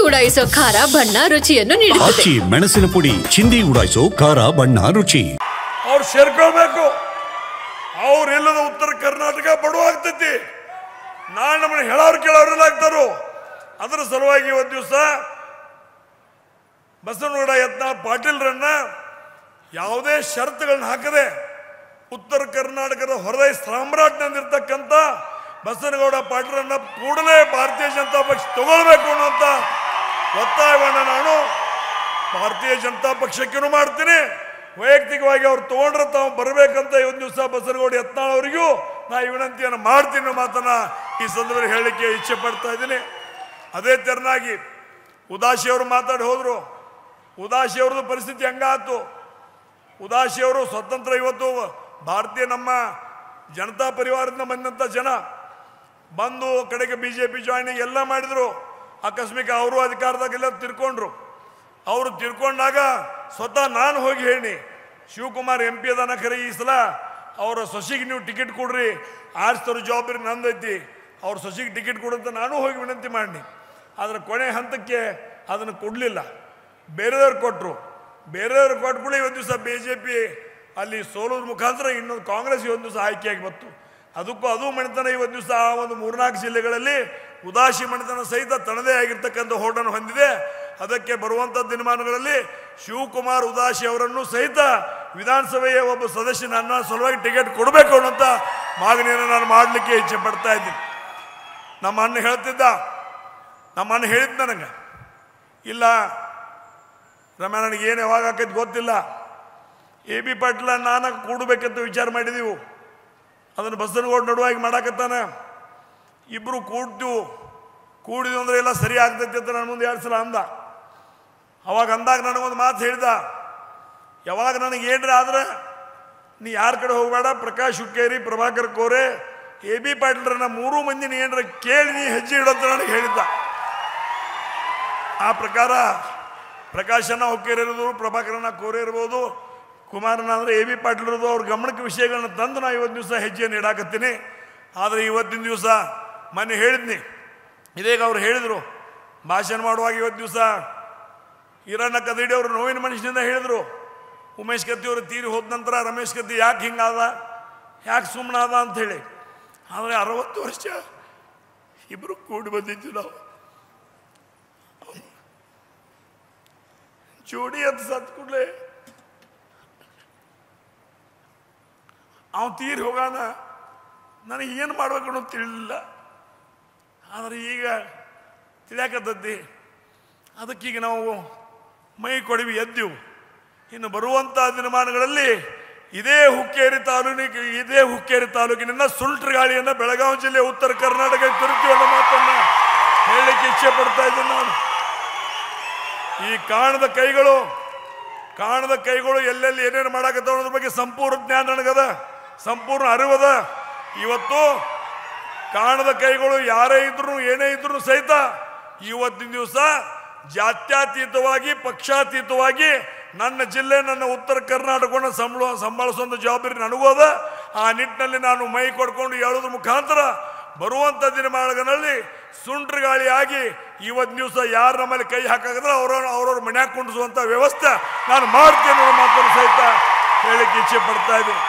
ಉಡಾಯಿಸೋ ಖಾರ ಬಣ್ಣ ರುಚಿಯನ್ನು ನೀಡುತ್ತದೆ. ಮೆಣಸಿನ ಪುಡಿ ಚಿಂದಿ ಉಡಾಯಿಸೋ ಖಾರ ಬಣ್ಣ ರುಚಿ. ಅವ್ರು ಸೇರ್ಕೊಳ್ಬೇಕು. ಅವ್ರೆಲ್ಲದ ಉತ್ತರ ಕರ್ನಾಟಕ ಬಡವಾಗ್ತೈತಿ. ನಾಳೆ ನಮ್ಮನ್ನ ಹೇಳೋರು ಕೇಳೋರೆಲ್ಲ ಆಗ್ತಾರೋ. ಅದರ ಸಲುವಾಗಿ ಇವತ್ತು ದಿವಸ ಬಸವನಗೌಡ ಯತ್ನಾಳ್ ಪಾಟೀಲ್ರನ್ನ ಯಾವುದೇ ಷರತ್ತುಗಳನ್ನ ಹಾಕದೆ ಉತ್ತರ ಕರ್ನಾಟಕದ ಹೊರದೈ ಸಾಮ್ರಾಟ್ನಂದಿರ್ತಕ್ಕಂಥ ಬಸವನಗೌಡ ಪಾಟೀಲರನ್ನ ಕೂಡಲೇ ಭಾರತೀಯ ಜನತಾ ಪಕ್ಷ ತಗೊಳ್ಬೇಕು ಅನ್ನುವಂಥ ಒತ್ತಾಯವನ್ನು ನಾನು ಭಾರತೀಯ ಜನತಾ ಪಕ್ಷಕ್ಕೂ ಮಾಡ್ತೀನಿ. ವೈಯಕ್ತಿಕವಾಗಿ ಅವ್ರು ತಗೊಂಡ್ರೆ ತಾವು ಬರಬೇಕಂತ ಇವತ್ತು ದಿವಸ ಬಸವನಗೌಡ ಯತ್ನಾಳ್ ಅವರಿಗೂ ನಾ ಈ ವಿನಂತಿಯನ್ನು ಮಾಡ್ತೀನಿ ಮಾತನ್ನ ಈ ಸಂದರ್ಭದಲ್ಲಿ ಹೇಳಲಿಕ್ಕೆ ಇಚ್ಛೆ ಪಡ್ತಾ ಇದ್ದೀನಿ. ಅದೇ ತೆರನಾಗಿ ಉದಾಸಿಯವರು ಮಾತಾಡಿ ಹೋದ್ರು. ಉದಾಸಿಯವ್ರದ್ದು ಪರಿಸ್ಥಿತಿ ಹಂಗಾತು. ಉದಾಸಿಯವರು ಸ್ವತಂತ್ರ ಇವತ್ತು ಭಾರತೀಯ ನಮ್ಮ ಜನತಾ ಪರಿವಾರದಿಂದ ಬಂದಂಥ ಜನ ಬಂದು ಕಡೆಗೆ BJP ಜಾಯ್ನಿಂಗ್ ಎಲ್ಲ ಮಾಡಿದ್ರು. ಆಕಸ್ಮಿಕ ಅವರು ಅಧಿಕಾರದಾಗೆಲ್ಲ ತಿರ್ಕೊಂಡ್ರು. ಅವರು ತಿರ್ಕೊಂಡಾಗ ಸ್ವತಃ ನಾನು ಹೋಗಿ ಹೇಳಿ ಶಿವಕುಮಾರ್ MP ಅದಾನ ಖರೆ ಈ ಸಲ ಅವರ ಸೊಸಿಗೆ ನೀವು ಟಿಕೆಟ್ ಕೊಡ್ರಿ, ಆರಿಸ್ತವ್ರ ಜವಾಬ್ದಾರಿ ನಂದೈತಿ, ಅವ್ರ ಸೊಸಿಗೆ ಟಿಕೆಟ್ ಕೊಡು ಅಂತ ನಾನು ಹೋಗಿ ವಿನಂತಿ ಮಾಡಿ. ಆದರೆ ಕೊನೆ ಹಂತಕ್ಕೆ ಅದನ್ನು ಕೊಡಲಿಲ್ಲ, ಬೇರೆಯವ್ರು ಕೊಟ್ಟರು. ಬೇರೆಯವ್ರು ಕೊಟ್ಕೊಳ್ಳಿ ಇವತ್ತು ದಿವಸ BJP ಅಲ್ಲಿ ಸೋಲೋದ್ರ ಮುಖಾಂತರ ಇನ್ನೊಂದು ಕಾಂಗ್ರೆಸ್ ಇವತ್ತು ದಿವಸ ಆಯ್ಕೆಯಾಗಿ ಬಂತು. ಅದಕ್ಕೂ ಅದು ಮಣಿತನ ಇವತ್ತು ದಿವಸ ಆ ಒಂದು 3-4 ಜಿಲ್ಲೆಗಳಲ್ಲಿ ಉದಾಸಿ ಮಣಿತನ ಸಹಿತ ತನ್ನದೇ ಆಗಿರ್ತಕ್ಕಂಥ ಹೋಟನ್ನು ಹೊಂದಿದೆ. ಅದಕ್ಕೆ ಬರುವಂಥ ದಿನಮಾನಗಳಲ್ಲಿ ಶಿವಕುಮಾರ್ ಉದಾಸಿ ಅವರನ್ನು ಸಹಿತ ವಿಧಾನಸಭೆಯ ಒಬ್ಬ ಸದಸ್ಯ ನನ್ನ ಸಲುವಾಗಿ ಟಿಕೆಟ್ ಕೊಡಬೇಕು ಅನ್ನೋಂಥ ಮಾಗಣಿಯನ್ನು ನಾನು ಮಾಡಲಿಕ್ಕೆ ಇಚ್ಛೆ ಪಡ್ತಾ ಇದ್ದೀನಿ. ನಮ್ಮ ಅಣ್ಣ ಹೇಳ್ತಿದ್ದ, ನಮ್ಮ ಅಣ್ಣ ಹೇಳಿದ್ದು ನನಗೆ, ಇಲ್ಲ ರಮ್ಯಾ ನನಗೆ ಏನು ಯಾವಾಗ ಆಕೈತೆ ಗೊತ್ತಿಲ್ಲ, AB ಪಾಟೀಲ ನಾನು ಕೂಡಬೇಕಂತ ವಿಚಾರ ಮಾಡಿದೆವು, ಅದನ್ನು ಬಸವನಗೌಡ ನಡುವಾಗಿ ಮಾಡಾಕತ್ತಾನ, ಇಬ್ಬರು ಕೂಡಿದ್ವು ಅಂದರೆ ಎಲ್ಲ ಸರಿ ಆಗ್ತೈತಿ ಅಂತ ನನ್ನ ಮುಂದೆ 2 ಸಲ ಅಂದ. ಅವಾಗ ಅಂದಾಗ ನನಗೊಂದು ಮಾತು ಹೇಳಿದ, ಯಾವಾಗ ನನಗೆ ಏನ್ರ ಆದ್ರೆ ನೀ ಯಾರ ಕಡೆ ಹೋಗಬೇಡ, ಪ್ರಕಾಶ್ ಹುಕ್ಕೇರಿ, ಪ್ರಭಾಕರ್ ಕೋರೆ, AB ಪಾಟೀಲ್ರನ್ನ 3 ಮಂದಿನ ಏನರ ಕೇಳಿ ನೀ ಹೆಜ್ಜೆ ಇಡೋಂತ ನನಗೆ ಹೇಳಿದ್ದ. ಆ ಪ್ರಕಾರ ಪ್ರಕಾಶನ ಹುಕ್ಕೇರಿ ಇರೋದು, ಪ್ರಭಾಕರನ ಕೋರೆ ಇರ್ಬೋದು, ಕುಮಾರನ ಅಂದರೆ AB ಪಾಟೀಲ್ ಇರೋದು, ಅವ್ರ ಗಮನಕ್ಕೆ ವಿಷಯಗಳನ್ನ ತಂದು ನಾವು ಇವತ್ತು ದಿವಸ ಹೆಜ್ಜೆಯನ್ನು ಇಡಾಕತ್ತೀನಿ. ಆದರೆ ಇವತ್ತಿನ ದಿವಸ ಮೊನ್ನೆ ಹೇಳಿದ್ನಿ, ಇದೀಗ ಅವ್ರು ಹೇಳಿದರು ಭಾಷಣ ಮಾಡುವಾಗ ಇವತ್ತು ದಿವಸ ಹಿರಣ್ಣ ಕದಡಿ ಅವರು ನೋವಿನ ಮನುಷ್ಯನಿಂದ ಹೇಳಿದರು, ಉಮೇಶ್ ಕತ್ತಿಯವರು ತೀರಿ ಹೋದ ನಂತರ ರಮೇಶ್ ಕತ್ತಿ ಯಾಕೆ ಹಿಂಗಾದ, ಯಾಕೆ ಸುಮ್ಮನಾದ ಅಂಥೇಳಿ. ಆದರೆ 60 ವರ್ಷ ಇಬ್ಬರು ಕೂಡಿ ಬಂದಿದ್ವಿ ನಾವು. ಜೋಡಿ ಅಂತ ಸತ್ ಕೂಡಲೇ ಅವನು ತೀರಿ ಹೋಗೋಣ, ನನಗೆ ಏನು ಮಾಡ್ಬೇಕು ಅನ್ನೋದು ತಿಳಿಲಿಲ್ಲ. ಆದರೆ ಈಗ ತಿಳಿಯಾಕತ್ತದ್ದಿ. ಅದಕ್ಕೀಗ ನಾವು ಮೈ ಕೊಡವಿ ಎದ್ದೆವು. ಇನ್ನು ಬರುವಂಥ ದಿನಮಾನಗಳಲ್ಲಿ ಇದೇ ಹುಕ್ಕೇರಿ ತಾಲೂಕಿನಿಂದ ಸುಂಟ್ರ ಗಾಳಿಯನ್ನು ಬೆಳಗಾವಿ ಜಿಲ್ಲೆ ಉತ್ತರ ಕರ್ನಾಟಕಕ್ಕೆ ತರುತ್ತೀವಿ ಅನ್ನೋ ಮಾತನ್ನು ಹೇಳಲಿಕ್ಕೆ ಇಚ್ಛೆ ಪಡ್ತಾ ಇದ್ದೀನಿ ನಾನು. ಈ ಕಾಣದ ಕೈಗಳು ಎಲ್ಲೆಲ್ಲಿ ಏನೇನು ಮಾಡಾಕತ್ತಾವ ಅನ್ನೋದ್ರ ಬಗ್ಗೆ ಸಂಪೂರ್ಣ ಜ್ಞಾನ ನನಗದ, ಸಂಪೂರ್ಣ ಅರಿವದ. ಇವತ್ತು ಕಾಣದ ಕೈಗಳು ಯಾರೇ ಇದ್ರು ಏನೇ ಇದ್ರು ಸಹಿತ ಇವತ್ತಿನ ದಿವಸ ಜಾತ್ಯತೀತವಾಗಿ ಪಕ್ಷಾತೀತವಾಗಿ ನನ್ನ ಜಿಲ್ಲೆ ನನ್ನ ಉತ್ತರ ಕರ್ನಾಟಕವನ್ನು ಸಂಭಾಳಿಸುವಂಥ ಜವಾಬ್ದಾರಿ ನನಗೋದ. ಆ ನಿಟ್ಟಿನಲ್ಲಿ ನಾನು ಮೈ ಕೊಡ್ಕೊಂಡು ಹೇಳೋದ್ರ ಮುಖಾಂತರ ಬರುವಂಥ ದಿನಮಾನಗಳಲ್ಲಿ ಸುಂಟ್ರ ಗಾಳಿಯಾಗಿ ಇವತ್ತು ದಿವಸ ಯಾರು ನಮ್ಮಲ್ಲಿ ಕೈ ಹಾಕಾಗಿದ್ರೆ ಅವ್ರವ್ರ ಮನ್ಯಾಗ ಕುಂಡಿಸುವಂಥ ವ್ಯವಸ್ಥೆ ನಾನು ಮಾಡ್ತೇನೆ ಅನ್ನೋ ಮಾತನ್ನು ಸಹಿತ ಹೇಳಲಿಕ್ಕೆ ಇಚ್ಛೆ ಪಡ್ತಾ ಇದ್ದೀನಿ.